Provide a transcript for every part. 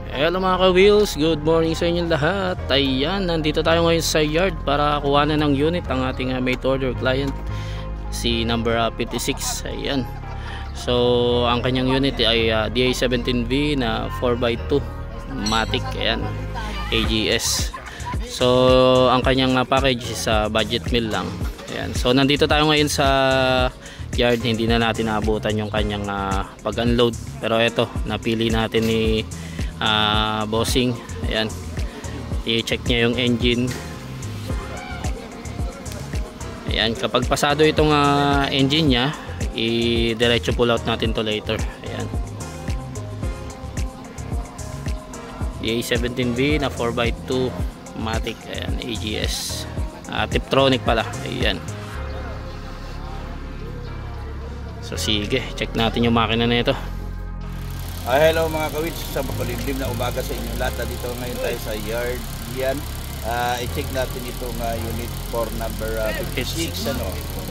Hello mga ka-wheels, good morning sa inyo lahat. Ayan, nandito tayo ngayon sa yard para kuha na ng unit ang ating made order client, si number 56. Ayan, so ang kanyang unit ay DA17V na 4x2 Matic. Ayan, AGS. So ang kanyang package is budget meal lang. Ayan, so nandito tayo ngayon sa yard. Hindi na natin naabutan yung kanyang pag-unload, pero ito napili natin ni bossing. Ayan, i-check niya yung engine. Ayan, kapag pasado itong engine nya, i-diretso pull out natin to later. Ayan, DA17V na 4x2 Matic. Ayan, AGS, Tiptronic pala. Ayan, so sige, check natin yung makina na ito. Hello mga kawits, sa makulimlim na umaga sa inyong lahat. Dito ngayon tayo sa yard. Yan, i-check natin itong unit for number 56,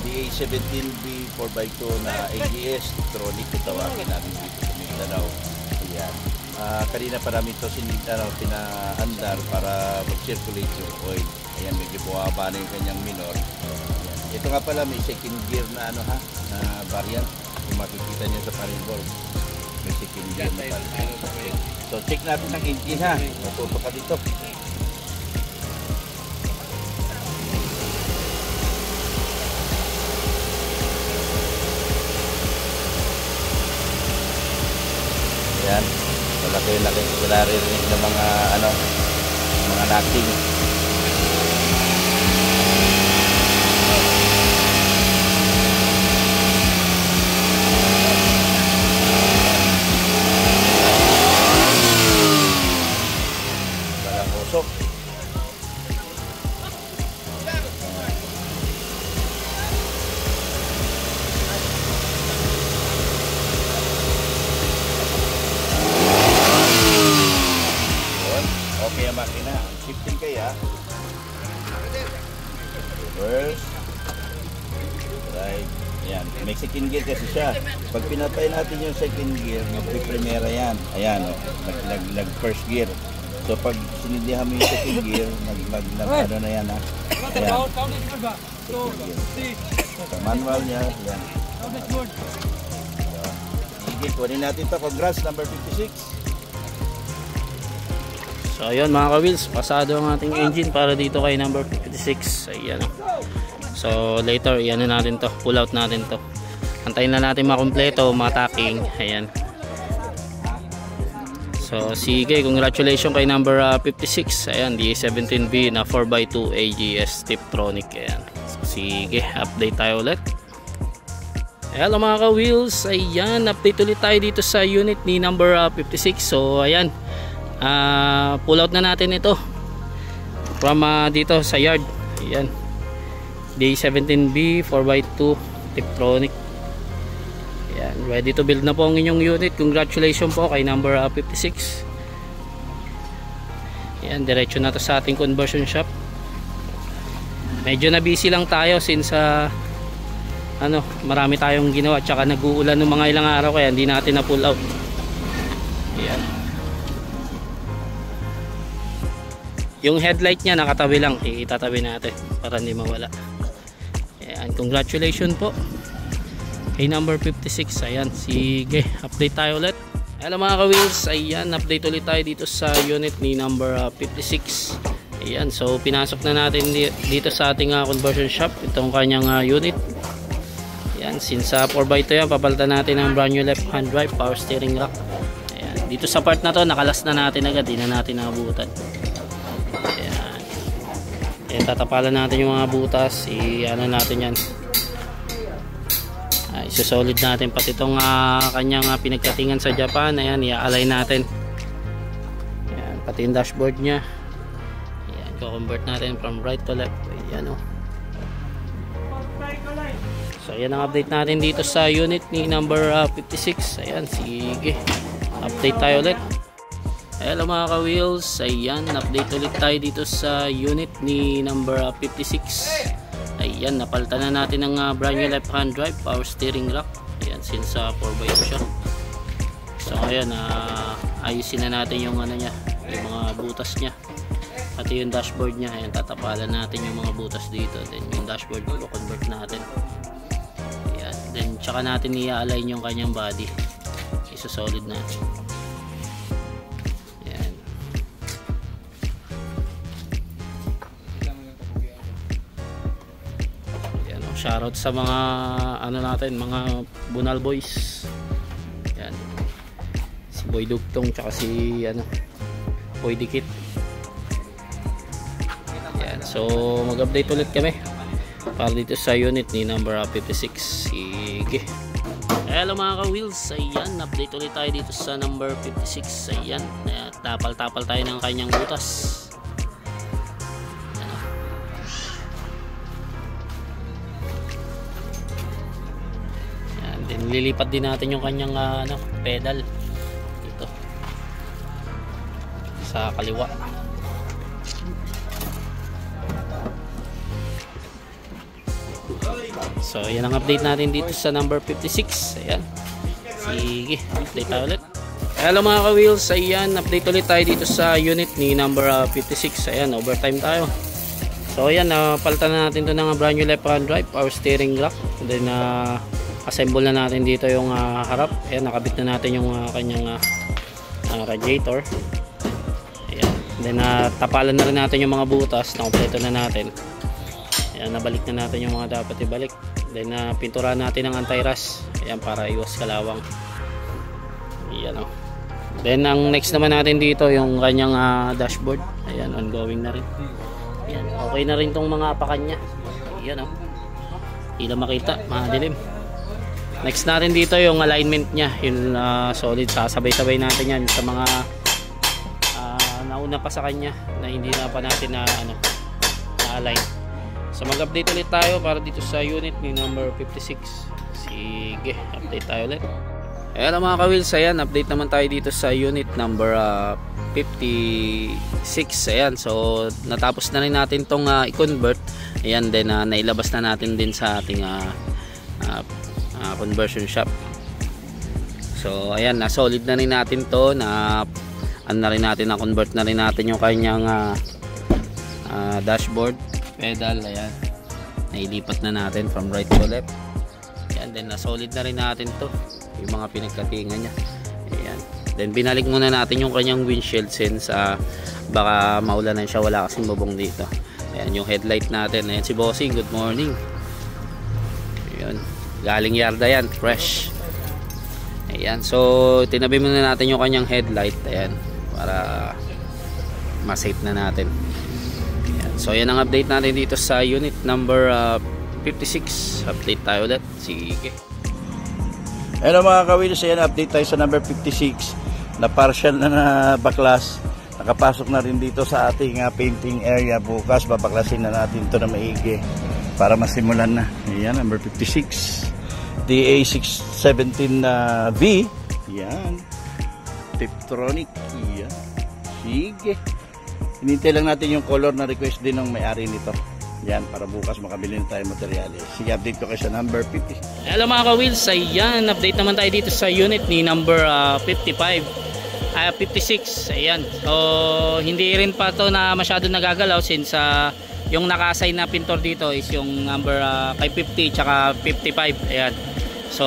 DA17V 4x2 na AGS Tiptronic. Tawagin natin dito sa Mindanao. Ayan, kanina pa namin ito pinaandar para mag-circulate yung oil. Ayan, medyo buwaba na yung kanyang minor. Ayan. Ito nga pala may second gear na na variant. Kung makikita nyo sa panel, may second gear na pala. So check natin ang engine ha. Matuto ka dito. Ayan, malaki-laki naririnig ng mga mga knocking. Okay ang makina. Shifting kaya. Reverse. Right. Ayan. May second gear kasi siya. Pag pinatay natin yung second gear, magpiprimera yan. Ayan o. Nag first gear. So pag sinindihan mo yung second gear, ano na yan ha. Ayan. So manual niya. Ayan. Sige, kunin natin ito. Congrats, number 56. So ayun mga ka-wheels, pasado ang ating engine para dito kay number 56. Ayan. So later, iyan na natin to, pull out natin to. Antayin na natin makumpleto, matacking. Ayan. So sige, congratulations kay number 56. Ayan, DA17V na 4x2 AGS Tiptronic. Ayan. So sige, update tayo ulit. Hello mga ka-wheels, ayan, update ulit tayo dito sa unit ni number 56. So ayan, pull out na natin ito from dito sa yard. Ayan, DA17V 4x2 Tiptronic. Ayan, ready to build na po ang inyong unit. Congratulations po kay number 56. Ayan, diretso na to sa ating conversion shop. Medyo na busy lang tayo since marami tayong ginawa, tsaka nag-uulan ng mga ilang araw, kaya hindi natin na pull out. Ayan, yung headlight nya nakatabi lang, itatabi natin para hindi mawala. Ayan, congratulations po kay number 56. Ayan, sige, update tayo ulit. Hello mga ka-wheels, ayan, update ulit tayo dito sa unit ni number 56. Ayan, so pinasok na natin dito sa ating conversion shop itong kanyang unit. Ayan, since 4x2 yan, papalitan natin ang brand new left hand drive power steering rack. Ayan, dito sa part na to nakalas na natin agad, di na natin naabutan. Ayan, tatapalan natin yung mga butas, ano natin yan, isusolid natin pati itong kanyang pinagkatingan sa Japan. Ayan, i-align natin. Ayan, pati yung dashboard nya. Ayan, co-convert natin from right to left. Ayan o. So ayan ang update natin dito sa unit ni number 56. Ayan, sige, update tayo ulit. Hello mga ka-wheels, ayan, update ulit tayo dito sa unit ni number 56. Ayan, napalitan na natin ang brand new left hand drive power steering rack. Ayan, since 4x2 siya. So ayan, ayusin na natin yung ano niya, yung mga butas niya, pati yung dashboard niya. Ayan, tatapalan natin yung mga butas dito, then yung dashboard i-convert natin. Ayan, then tsaka natin i-align yung kanyang body, isa-solid natin. Ayan. Ayan, shoutout sa mga ano natin, mga Bunal boys. Ayan, si Boy Dugtong tsaka si ano, Boy Dikit. Ayan, so mag-update ulit kami para dito sa unit ni number 56. Sige. Hello mga ka-wheels, ayan, update ulit tayo dito sa number 56. Ayan, tapal-tapal tayo ng kanyang butas. Ayan, then lilipat din natin yung kanyang ano, pedal dito sa kaliwa. So yan ang update natin dito sa number 56. Ayan, sige, update tayo ulit. Hello mga ka-wheels, ayan, update ulit tayo dito sa unit ni number 56. Ayan, overtime tayo. So ayan, palitan na natin ito ng brand new left hand drive, power steering rack. And then assemble na natin dito yung harap. Ayan, nakabit na natin yung kanyang radiator. Ayan, then tapalan na rin natin yung mga butas, nakompleto na natin. Ayan, nabalik na natin yung mga dapat ibalik. Then pinturahan natin ng anti-rust. Ayan, para iwas kalawang. Ayan, oh. Then ang next naman natin dito yung kanyang dashboard. Ayan, ongoing na rin. Ayan, okay na rin tong mga apakan nya. Ayan, oh. Hindi na makita, madilim. Next natin dito yung alignment nya, yung solid. Sasabay-sabay natin yan sa mga nauna pa sa kanya na hindi na pa natin na-align. So mag-update ulit tayo para dito sa unit ni number 56. Sige, update tayo ulit. Ayan mga ka-wheels, ayan, update naman tayo dito sa unit number 56. Ayan, so natapos na rin natin tong i-convert. Ayan, then nailabas na natin din sa ating conversion shop. So ayan, na-solid na rin natin to, na ano na rin natin, na-convert na rin natin yung kanyang dashboard, pedal. Ayan, nailipat na natin from right to left. Ayan, then na-solid na rin natin to, yung mga pinagkatingan nya. Ayan, then binalik muna natin yung kanyang windshield since baka maulanan siya, wala kasing bubong dito. Ayan, yung headlight natin. Ayan si Bossing, good morning. Ayan, galing yarda yan, fresh. Ayan, so tinabi muna natin yung kanyang headlight. Ayan, para ma-safe na natin. Ayan, so yan ang update natin dito sa unit number 56. Update tayo ulit. Sige. Hello mga ka-wheels, ayan, update tayo sa number 56 na partial na baklas. Nakapasok na rin dito sa ating painting area. Bukas babaklasin na natin ito na maigi para masimulan na. Ayan, number 56 DA617V. Ayan, Tiptronic. Ayan, sige, hinintay lang natin yung color na request din ng may-ari nito. Yan, para bukas makabili na tayo materyales. Sige, update ko kayo sa number 50. Hello mga ka-wheels, ayan, update naman tayo dito sa unit ni number 56. Ayan, so hindi rin pa to na masyado nagagalaw since yung naka-assign na pintor dito is yung number kay 50 tsaka 55. Ayan, so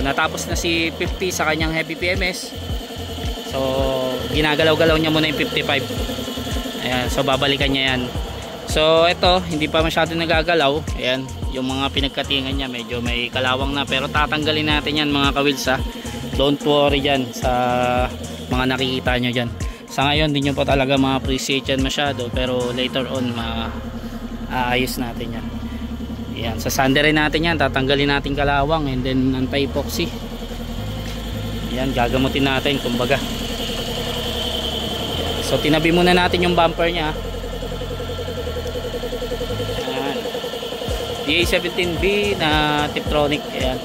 natapos na si 50 sa kanyang heavy PMS, so ginagalaw-galaw niya muna yung 55. Ayan, so babalikan niya yan. So ito, hindi pa masyado nagagalaw. Ayan, yung mga pinagkatingan niya medyo may kalawang na, pero tatanggalin natin yan mga ka-wheels. Don't worry dyan sa mga nakikita nyo dyan. Sa ngayon hindi nyo pa talaga ma-appreciate yan masyado, pero later on aayos natin yan. Ayan, sa sander natin yan, tatanggalin natin kalawang and then anti-epoxy. Ayan, gagamutin natin kumbaga. So tinabi muna natin yung bumper nya. DA17B na Tiptronic. Ayan,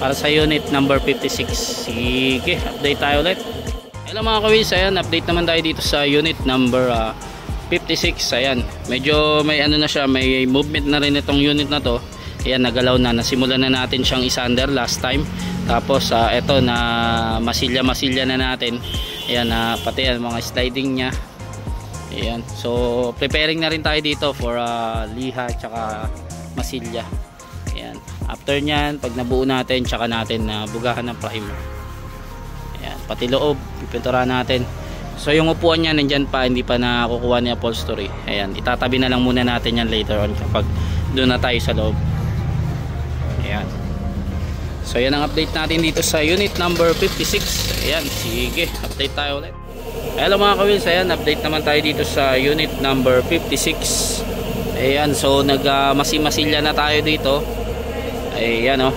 para sa unit number 56. Sige, update tayo ulit. Hello mga ka-wheels, ayan, update naman tayo dito sa unit number 56. Ayan, medyo may ano na siya, may movement na rin itong unit na to. Ayan, nagalaw na, nasimulan na natin siyang isander last time. Tapos eto na masilya na natin. Ayan, pati ang mga sliding nya. Ayan, so preparing na rin tayo dito for liha tsaka masilya. Ayan, after nyan, pag nabuo natin, tsaka natin bugahan ng primer. Ayan, pati loob pipinturahan natin. So yung upuan nya nandyan pa, hindi pa nakukuha ni upholstery. Ayan, itatabi na lang muna natin yan later on kapag doon na tayo sa loob. Ayan, so yan ang update natin dito sa unit number 56. Ayan, sige, update tayo ulit. Hello mga ka-wheels, ayan, update naman tayo dito sa unit number 56. Ayan, so nagmasimasilya na tayo dito. Ayan o.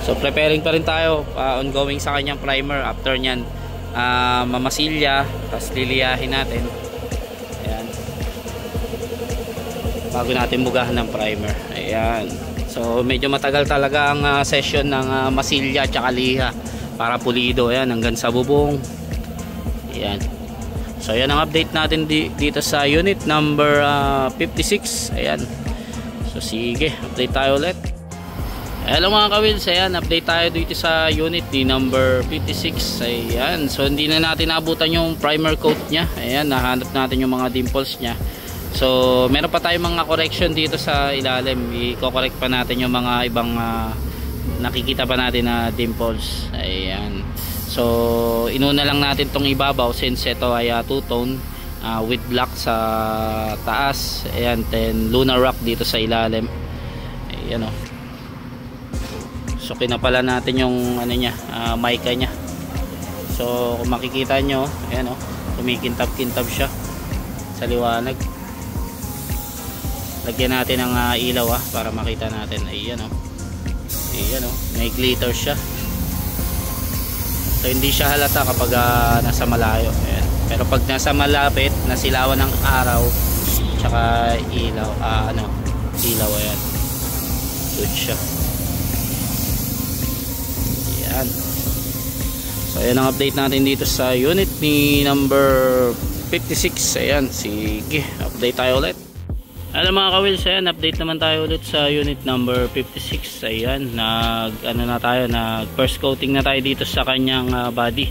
So preparing pa rin tayo, ongoing sa kanyang primer. After nyan, mamasilya, tapos liliyahin natin. Ayan, bago natin bugahan ng primer. Ayan, so medyo matagal talaga ang session ng masilya at liha para pulido. Ayan, hanggang sa bubong. Ayan. So ayan ang update natin dito sa unit number 56. Ayan. So sige, update tayo ulit. Hello mga ka-wheels, ayan, update tayo dito sa unit di number 56. Ayan, so hindi na natin nabutan yung primer coat nya. Ayan, nahanap natin yung mga dimples nya. So meron pa tayong mga correction dito sa ilalim. I-correct pa natin yung mga ibang nakikita pa natin na dimples. Ayan, so inuna lang natin tong ibabaw since ito ay two-tone with black sa taas. Ayan, then lunar rock dito sa ilalim. Ayan o. So kinapala natin yung ano niya, mica nya. So kung makikita nyo, ayan o, kumikintab-kintab siya sa liwanag. Lagyan natin ng ilaw para makita natin. Ayan o, ayan o, may glitter siya. So hindi siya halata kapag nasa malayo. Ayan. Pero pag nasa malapit, nasilawan ng araw tsaka ilaw, ilaw, ayan, good siya. Ayan. So ayan ang update natin dito sa unit ni number 56. Ayan, sige, update tayo ulit. Alam mga ka-wheels, ayan, update naman tayo ulit sa unit number 56. Ayan, nag first coating na tayo dito sa kanyang body.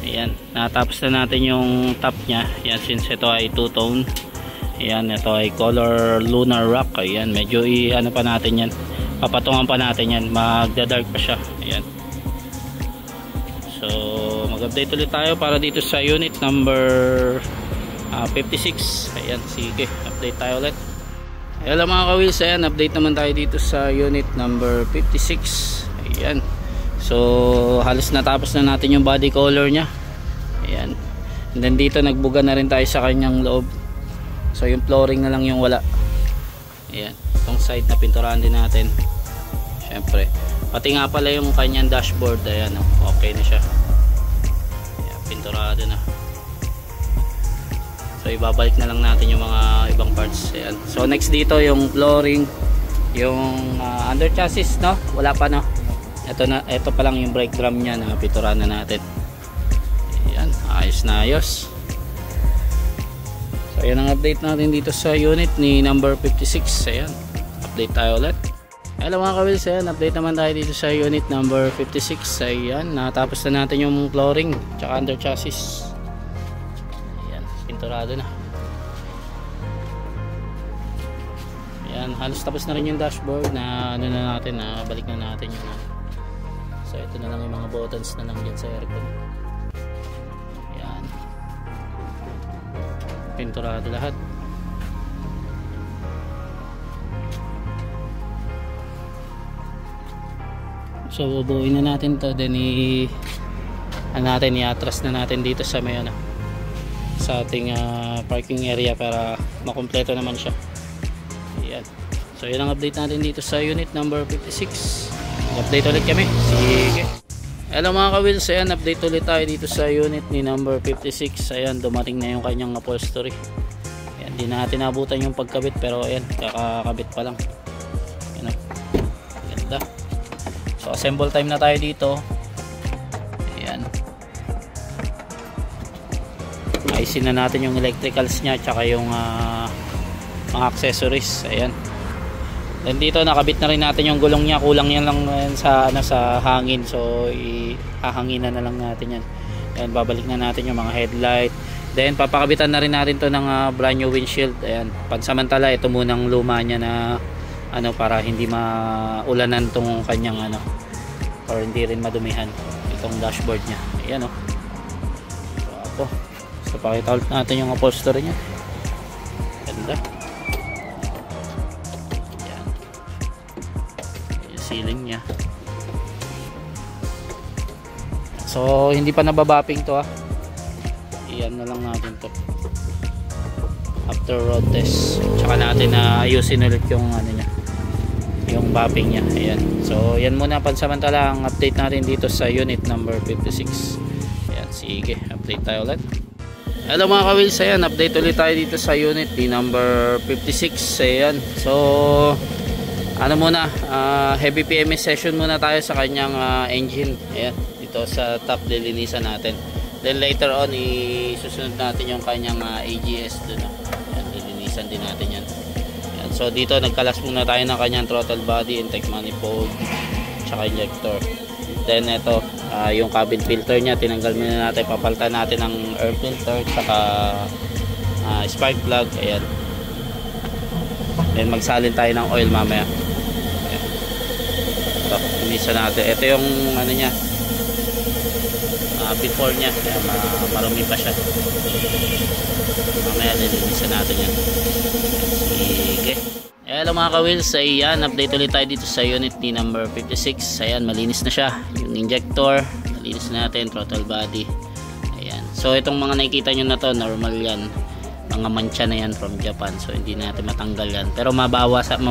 Ayan, natapos na natin yung top nya. Ayan, since ito ay two-tone. Ayan, ito ay color lunar rock. Ayan, medyo pa natin yan, papatungan pa natin yan, magda-dark pa siya. Ayan, so mag-update ulit tayo para dito sa unit number 56. Ayan, sige, update tayo ulit. Hello mga ka-wheels, ayan, update naman tayo dito sa unit number 56. Ayan, so halos natapos na natin yung body color nya. Ayan, and then dito nagbuga na rin tayo sa kanyang loob. So yung flooring na lang yung wala. Ayan, itong side na pinturahan din natin syempre, pati nga pala yung kanyang dashboard. Ayan, okay na siya. Ayan, pinturado na. So ibabalik na lang natin yung mga ibang parts. Ayan. So next dito yung flooring, yung under chassis, no? Wala pa, no? Ito pa lang yung brake drum niya na pinturaan na natin. Ayan, ayos na ayos. So ayan ang update natin dito sa unit ni number 56. Ayan, update tayo ulit. Hello mga ka-wheels, ayan, update naman tayo dito sa unit number 56. Ayan, natapos na natin yung flooring tsaka under chassis. Pinturado na. Ayan, halos tapos na rin yung dashboard na natin, balik na natin yung so ito na lang yung mga buttons na lang dyan sa aircon. Ayan, pinturado lahat. So bubuuin na natin to, then i-atras na natin dito sa may sa ating parking area para makumpleto naman siya. Ayan. So yun ang update natin dito sa unit number 56. Update ulit kami. Sige. Hello mga ka-wheels, ayan, update ulit tayo dito sa unit ni number 56. Ayan, dumating na yung kanyang upholstery. Ayan, di natin nabutan yung pagkabit, pero ayan, kakakabit pa lang. Ayan, ganda. So assemble time na tayo dito. Ayan, ayusin na natin yung electricals nya tsaka yung mga accessories. Ayan, then dito nakabit na rin natin yung gulong nya, kulang yan lang sa sa hangin, so ihahanginan na lang natin yan. Ayan, babalik na natin yung mga headlight. Then papakabitan na rin natin to ng brand new windshield. Ayan, pansamantala ito munang luma niya na ano, para hindi maulanan tong kanyang ano, or hindi rin madumihan itong dashboard niya. Ayan, oh. So, so pakita ulit natin yung upholstery niya. Ganda. Ayan, yung ceiling niya. So hindi pa nababapping to, iyan na lang natin to after road test, tsaka natin na ayusin ulit yung ano niya, yung bapping niya. Ayan, so yan muna pansamantala ang update natin dito sa unit number 56. Ayan, sige, update tayo ulit. Hello mga ka-wheels, ayan, update ulit tayo dito sa unit ni number 56. Ayan, so ano muna, heavy PMS session muna tayo sa kanyang engine. Ayan, dito sa top lilinisan natin. Then later on isusunod natin yung kanyang AGS dun. Ayan, lilinisan din natin yan. Ayan, so dito nagkalas muna tayo ng kanyang throttle body, intake manifold, tsaka injector. Then ito, yung cabin filter nya, tinanggal muna natin, papalitan natin ng air filter tsaka spark plug. Ayan, then magsalin tayo ng oil mamaya. Ayan, ito, linisan natin. Ito yung ano nya, before nya. Ayan, marumi pa siya, mamaya lilinisan natin yan. Sige. Hello mga ka-wheels, ayan, update ulit tayo dito sa unit ni number 56. Ayan, malinis na siya, yung injector malinis na natin, throttle body. Ayan, so itong mga nakikita nyo na to, normal yan, mga mancha na yan from Japan, so hindi natin matanggal yan, pero mabawasan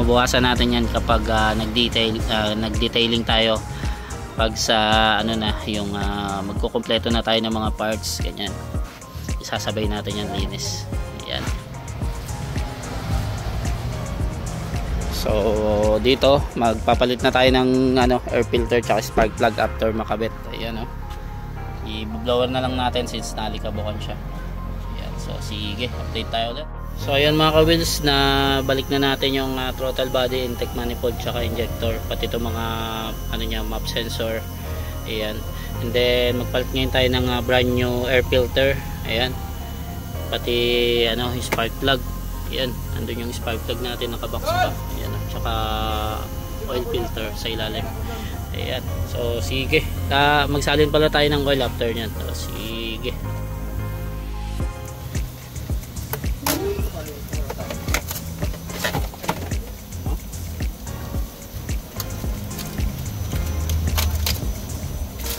natin yan kapag nag-detailing tayo, pag sa ano na, yung magkukumpleto na tayo ng mga parts, ganyan, isasabay natin yan linis. Ayan, so dito magpapalit na tayo ng ano, air filter tsaka spark plug after makabit. Ayan, oh, i-blower na lang natin since nalikabukan siya. Ayan, so sige, update tayo ulit. So ayan mga ka-wheels, na balik na natin yung throttle body, intake manifold tsaka injector, pati ito mga ano nya, map sensor. Ayan, and then magpalit ngayon tayo ng brand new air filter. Ayan, pati ano, spark plug. Ayan, andun yung spark plug natin, nakabox pa. Ayan, tsaka oil filter sa ilalim. Ayan, so sige, magsalin pala tayo ng oil after nyan. So sige,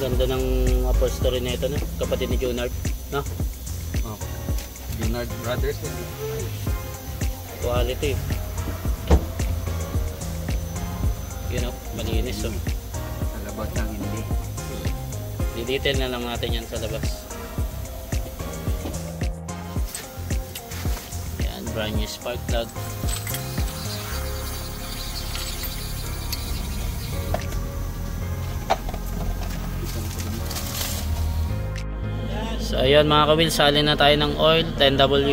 ganda ng upholstery na ito, no? Kapatid ni Junard, no? Oh, Junard Brothers, quality. You know, malinis, oh. sa labas ng hindi. Didetail na lang natin yan sa labas. Yan, brand new spark plug. So ayun mga ka-wheels, salin na tayo ng oil, 10W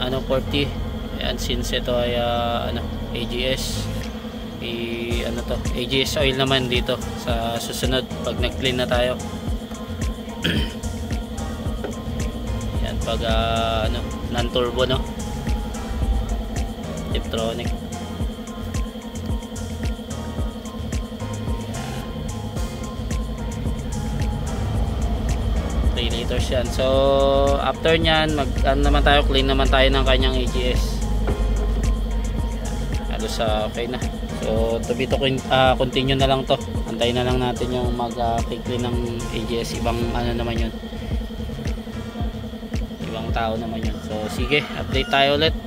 ano 40. Ayan, since ito ay ano, AGS, ano to, AGS oil naman dito sa susunod pag nag-clean na tayo. Ayan, pag ano, non-turbo, no, Tiptronic. 3 liters yan. So after nyan, ano naman tayo, clean naman tayo ng kanyang AGS. Halos okay na. So to be to continue na lang to. Antayin na lang natin yung mag-clean ng AGS. Ibang ano naman yun, ibang tao naman yun. So sige, update tayo ulit.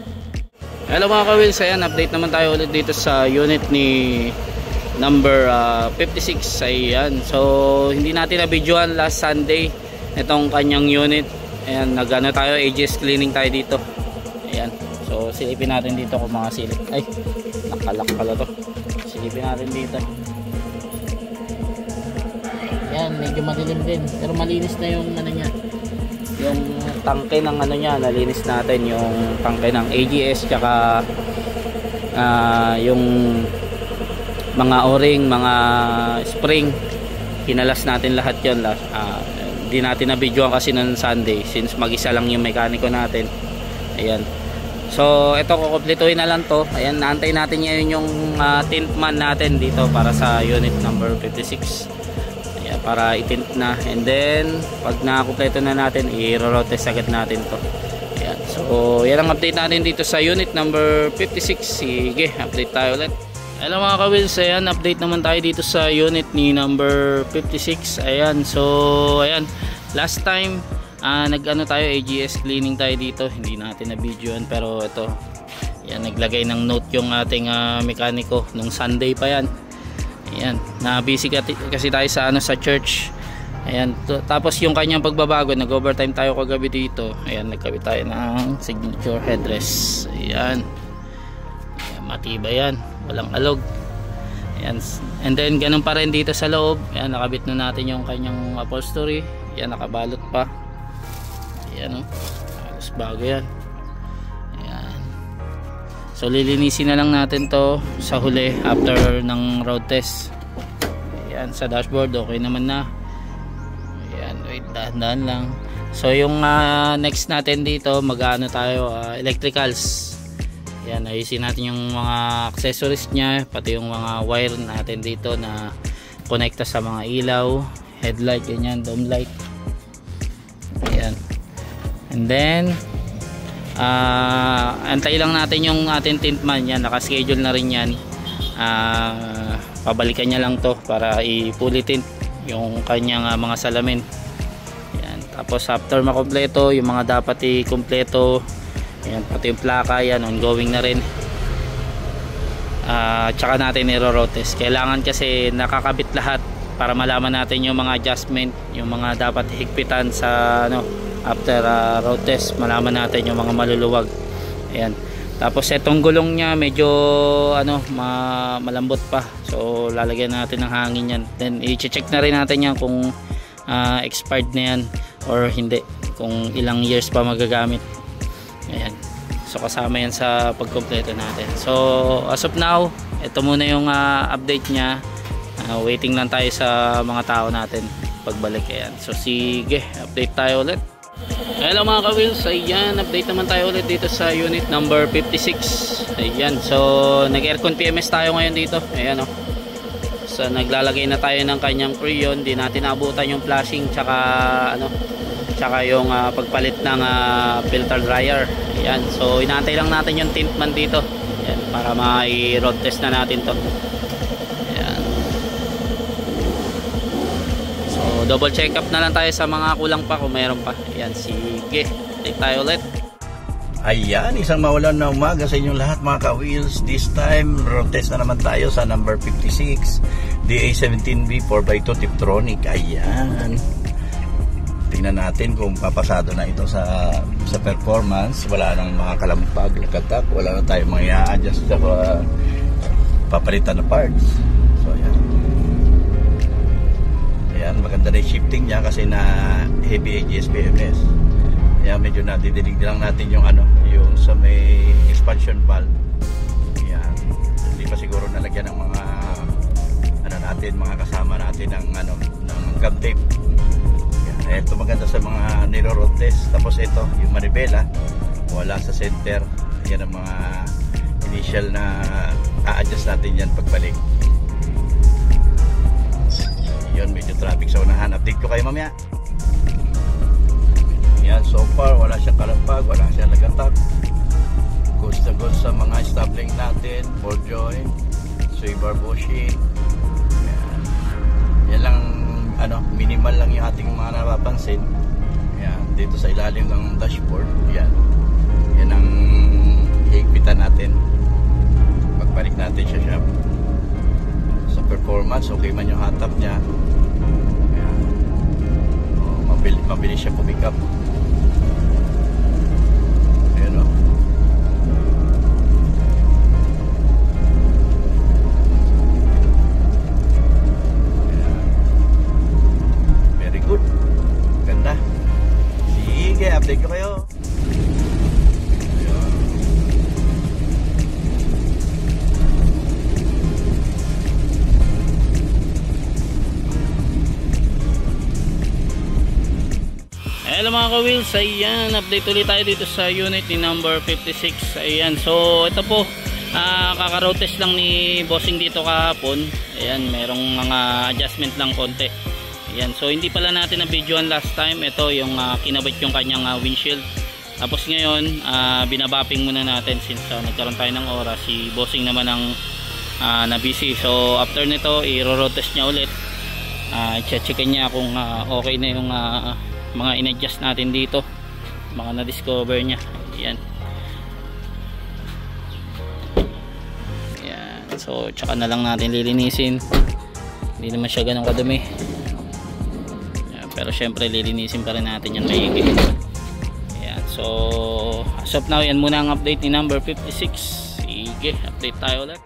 Hello mga ka-wheels, ayan, update naman tayo ulit dito sa unit ni number 56. Ayan, so hindi natin na-videoan last Sunday itong kanyang unit. Ayan, nag-ano tayo, AGS cleaning tayo dito. Ayan, so silipin natin dito kung mga silip. Ay, nakalak pala to. Silipin natin dito. Ayan, medyo madilim din, pero malinis na yung ano niya, yung tangke ng ano niya, nalinis natin yung tangke ng AGS, tsaka yung mga o-ring, mga spring, kinalas natin lahat yon. Hindi natin na-videoan kasi ng Sunday since mag-isa lang yung mekaniko natin. Ayan. So ito, kukumpletuhin na lang to. Ayan, naantay natin ngayon yung tint man natin dito para sa unit number 56. Ayan, para itint na. And then pag nakumpleto na natin, i-road test agad natin to. Ayan. So yan ang update natin dito sa unit number 56. Sige, update tayo ulit. Hello mga ka-wheels, ayan, update naman tayo dito sa unit ni number 56. Ayan, so ayan, last time nag-ano tayo, AGS cleaning tayo dito, hindi natin na videoan, pero ito, yan, naglagay ng note yung ating mekaniko nung Sunday pa yan. Ayan, na busy kasi tayo sa sa church. Ayan, tapos yung kanyang pagbabago, nag-overtime tayo kagabi dito. Ayan, nagkabit tayo ng signature headrest. Ayan, ayan, matibay yan, walang alog. Ayan, and then ganun pa rin dito sa loob. Ayan, nakabit na natin yung kanyang upholstery. Ayan, nakabalot pa. Ayan, halos bago yan. Ayan. So lilinisin na lang natin to sa huli after ng road test. Ayan, sa dashboard okay naman na. Ayan, wait, dahan-dahan lang. So yung next natin dito, mag-ano tayo, electricals. Ayan, ayusin natin yung mga accessories nya, pati yung mga wire natin dito na konekta sa mga ilaw, headlight, ganyan, dome light. Ayan. And then antay lang natin yung ating tintman. Yan, nakaschedule na rin yan. Pabalikan niya lang to para ipulitin yung kanyang mga salamin. Yan. Tapos after makompleto yung mga dapat i-kompleto, yan, pati yung plaka, yan, ongoing na rin. Tsaka natin i-road test. Kailangan kasi nakakabit lahat para malaman natin yung mga adjustment, yung mga dapat higpitan sa after road test, malaman natin yung mga maluluwag. Ayan. Tapos etong gulong nya medyo malambot pa, so lalagyan natin ng hangin yan. Then i-check na rin natin yan kung expired na yan or hindi, kung ilang years pa magagamit. Ayan. So kasama yan sa pagkompleto natin. So as of now, ito muna yung update nya. Waiting lang tayo sa mga tao natin pagbalik. Ayan. So sige, update tayo ulit. Hello mga ka-wheels, ayan, update naman tayo ulit dito sa unit number 56. Ayan, so nag-aircon PMS tayo ngayon dito. Ayan, so naglalagay na tayo ng kanyang freon. Di natin naabutan yung flashing tsaka tsaka yung pagpalit ng filter dryer. Ayan, so inaantay lang natin yung tintman dito. Ayan, para ma-road test na natin to. Ayan. So double check up na lang tayo sa mga kulang pa kung mayroon pa. Ayan, sige, take tayo ulit. Ayan, isang mawalan na umaga sa inyong lahat mga ka-wheels. This time, road test na naman tayo sa number 56 DA17B 4x2 Tiptronic. Ayan, tingnan natin kung papasado na ito sa performance. Wala nang mga kalampag, lakatak, wala na tayong mga i-adjust sa papalitan na parts. So ayan, ayan, maganda na yung shifting niya kasi na heavy AGS PMS. Ayan, medyo nadidinig lang natin yung yung sa may expansion valve. Ayan, hindi pa siguro nalagyan ng mga natin, mga kasama natin ng ng gum tape. Ayan, ito maganda sa mga niro-road test. Tapos ito, yung manibela wala sa center. Yan ang mga initial na a-adjust natin yan pagbalik. Yun, medyo traffic sa unahan. Update ko kayo mamaya. Yan, so far wala siyang kalampag, wala siyang lagatak. Goods na goods sa mga stabling natin, ball joint, sway bar bushing. Yan lang, minimal lang yung ating mga napapansin. Yan, dito sa ilalim ng dashboard. Yan ang higpitan natin pagbalik natin sa shop. Sa performance, okay man yung hot-top nya. Mabilis siya pick up. Ayan, very good, ganda. Sige, update ko kayo. Hello mga ka-wheels, ayan, update ulit tayo dito sa unit ni number 56. Ayan, so ito po, kaka-road test lang ni bossing dito kahapon. Ayan, merong mga adjustment lang konti. Ayan, so hindi pala natin na-videoan last time. Ito yung kinabit yung kanyang windshield. Tapos ngayon, binabapping muna natin since nagkaroon tayo ng oras. Si bossing naman ang na-busy. So after nito, i-road test niya ulit. I-checkin niya kung okay na yung mga in-adjust natin dito, mga na-discover niya. Ayan. Ayan. So tsaka na lang natin lilinisin. Hindi naman siya ganun kadumi. Ayan. Pero syempre lilinisin pa rin natin yan maigi. Ayan. So as of now, yan muna ang update ni number 56. Sige, update tayo ulit.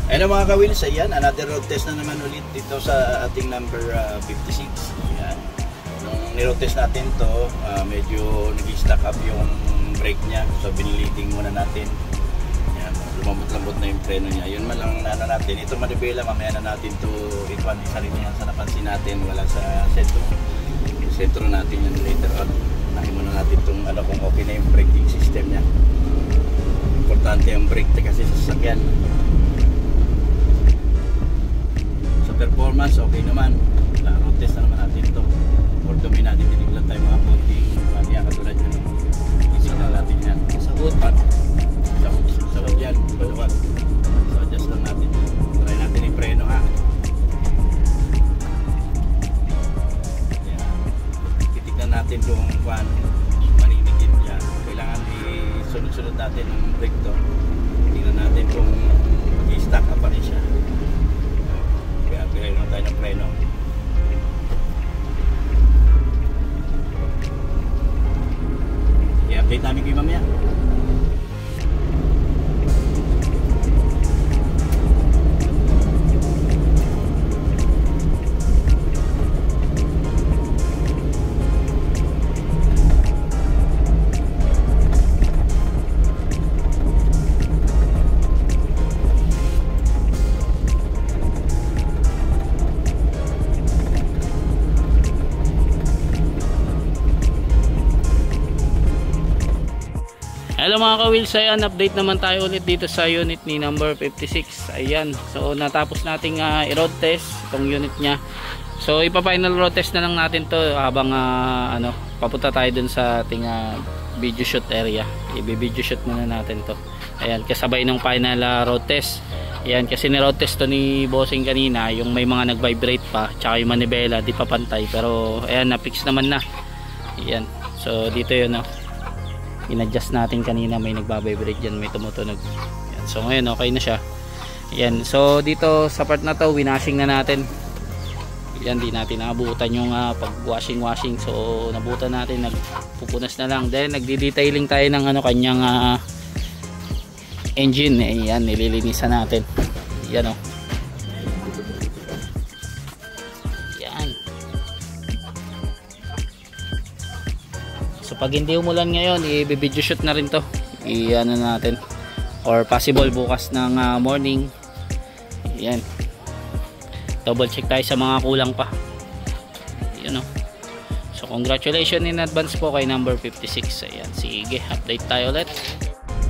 Ano mga ka-wheels, ayan, another road test na naman ulit dito sa ating number 56. Ayan. Nung niroad test natin to, medyo nag-stack up yung brake niya. So biniliting muna natin. Ayan, lumambot-lambot na yung preno niya. Yun man lang natin. Ito manibela, mamaya na natin to ituan. Isa rin yan sa napansin natin, wala sa sentro. Yung sentro natin yan later on. Nahin muna natin itong kung okay na yung braking system niya. Importante yung brake kasi sa sasakyan. Performance okay naman, road test na naman natin ito. For dumi natin, tiniglan tayo mga konting kanya katulad yun. Isignan natin yan. Sagot yan, balawag. So adjust lang natin. Try natin yung preno ha. Yan. Titignan natin kung maninigit yan. Kailangan isunod-sunod natin ang brake to. Tingnan natin kung mag-stack up pa rin siya. Bigay naman tayo ng preno. I-update namin kayo mamaya. Hello mga ka-wheels, ayan, update naman tayo ulit dito sa unit ni number 56. Ayan, so natapos nating i-road test itong unit nya. So ipa-final road test na lang natin to habang papunta tayo dun sa ating video shoot area. I-video shoot muna natin to. Ayan, kasabay ng final road test. Ayan, kasi ni-road test to ni bossing kanina, yung may mga nag-vibrate pa, tsaka yung manibela di pa pantay, pero ayan, na-fix naman na. Ayan, so dito yun in-adjust natin kanina, may nagbabibrate dyan, may tumutunog. Ayan, so ngayon okay na siya. Ayan, so dito sa part na to, winashing na natin. Ayan, di natin naabutan yung pag washing. So nabutan natin, nagpupunas na lang. Then nagdi-detailing tayo ng kanyang engine. Ayan, nililinisan natin. Ayan So pag hindi umulan ngayon, i-video shoot na rin to. I-ano natin. Or possible bukas ng morning. Ayan. Double check tayo sa mga kulang pa. Ayan So congratulations in advance po kay number 56. Ayan. Sige, update tayo ulit.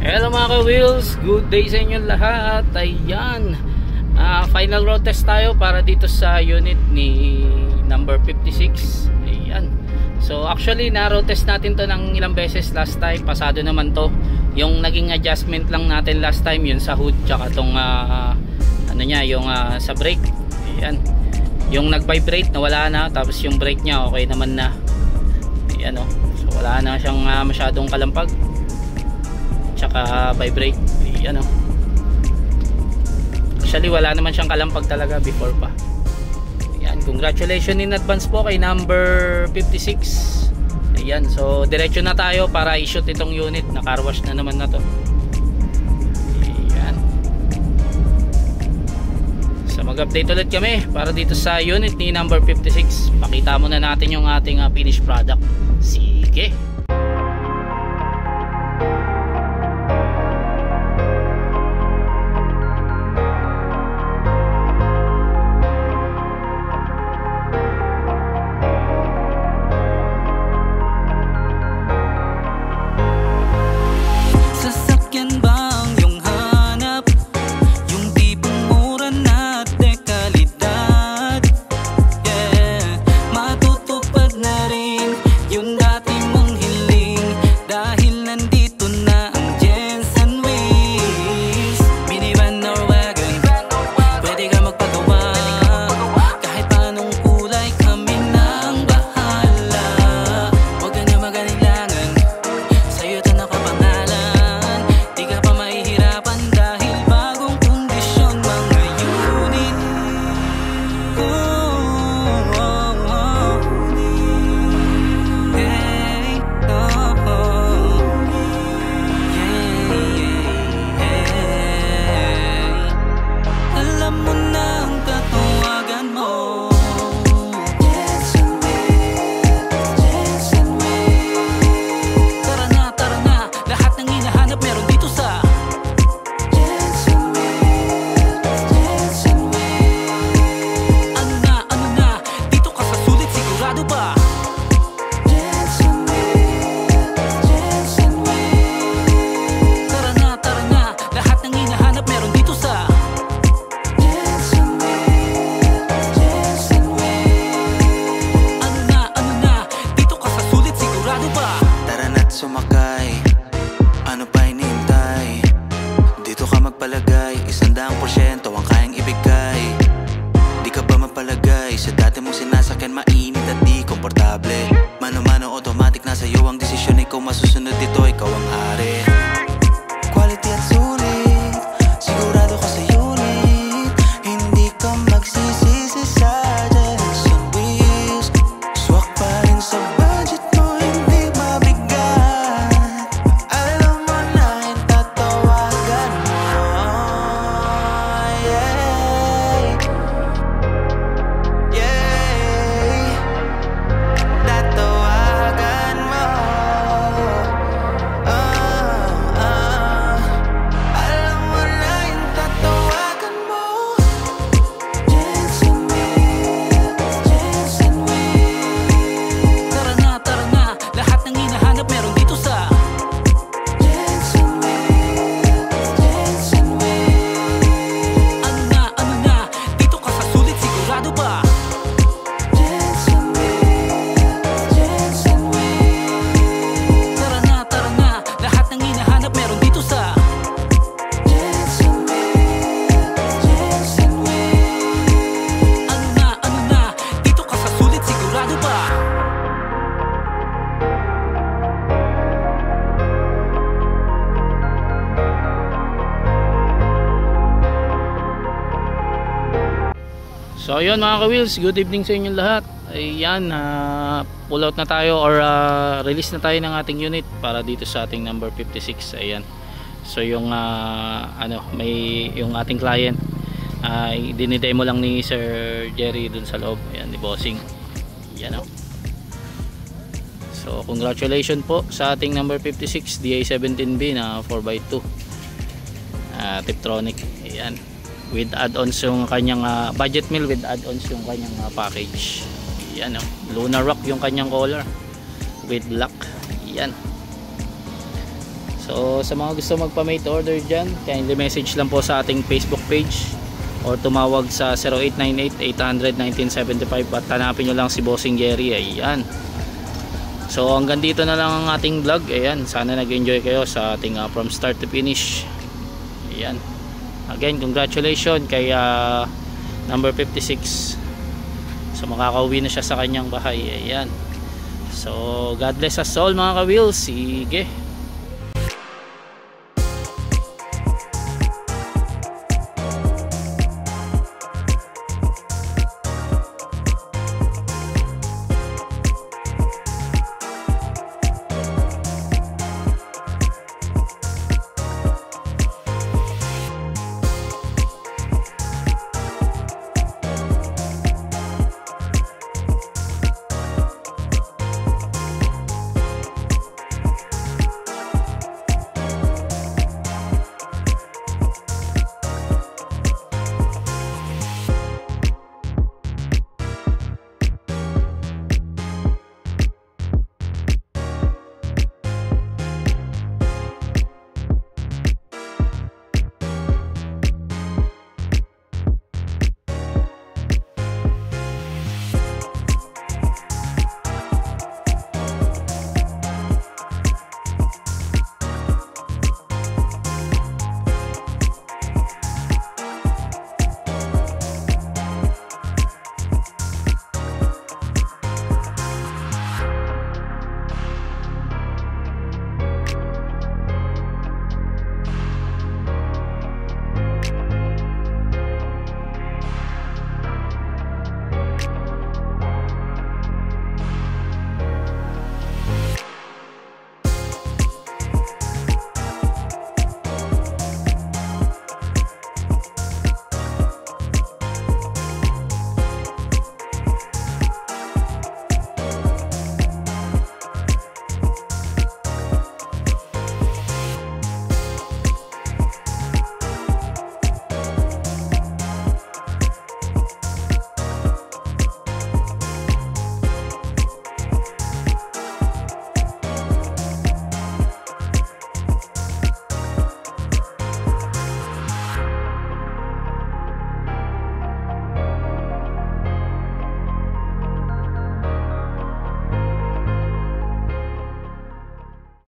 Hello mga ka-wheels. Good day sa inyo lahat. Ayan. Final road test tayo para dito sa unit ni number 56. Ayan. So actually na-road test natin to ng ilang beses last time. Pasado naman to. Yung naging adjustment lang natin last time yun sa hood tsaka tong yung sa brake. Ayan. Yung nag-vibrate nawala na, tapos yung brake niya okay naman na. Ayan So wala na siyang masyadong kalampag. Tsaka vibrate. Ayan Actually wala naman siyang kalampag talaga before pa. Ayan, congratulations in advance po kay number 56. Ayan, so diretso na tayo para i-shoot itong unit. Na-car wash na naman na to. Ayan. So mag-update ulit kami para dito sa unit ni number 56. Pakita muna natin yung ating finished product. Sige. sumakay, ano pa hinihintay? Dito ka magpalagay, 100% ang kayang ibigay. Di ka ba mapalagay sa dati mong sinasakyan, mainit at di komportable? Mano-mano automatic na sa'yo ang desisyon, ikaw masusunod dito, ikaw ang hari. Quality at sulit, sigurado ka sa unit. Hindi ka magsisisi sa Jensen wheels. Swak pa rin sa budget mo, hindi mabigat. Alam mo na yung tatawagan mo. Yeah, yeah, tatawagan mo. Alam mo na yung tatawagan mo. Jensen wheels, Jensen wheels. Tara na, lahat ng hinahanap meron dito sa Jensen wheels, Jensen wheels. ano na, dito ka sa sulit, sigurado ba? Jensen wheels, Jensen wheels. Tara na, lahat ng hinahanap meron dito sa Jensen wheels, Jensen wheels. ano na, dito ka sa sulit, sigurado ba? So ayun mga ka-wheels, good evening sa inyong lahat. Ayan, pull out na tayo or release na tayo ng ating unit para dito sa ating number 56. Ayan. So yung may yung ating client dinidemo lang ni Sir Jerry dun sa loob. Ayan, ni Bossing. Yan o. So congratulations po sa ating number 56 DA17B na 4x2 Tiptronic. Ayan, with add-ons yung kanyang budget meal with add-ons yung kanyang package. Yan o, Lunar Rock yung kanyang color with black. Yan. So sa mga gusto magpa-made order dyan, kindly message lang po sa ating Facebook page or tumawag sa 0898-800-1975 at hanapin nyo lang si Bossing Jerry. Ayan. So hanggang dito na lang ang ating vlog. Ayan, sana nag-enjoy kayo sa ating from start to finish. Ayan. Again, congratulations kay number 56. So makakauwi na siya sa kanyang bahay. Ayan. So God bless us all mga ka-wheels. Sige.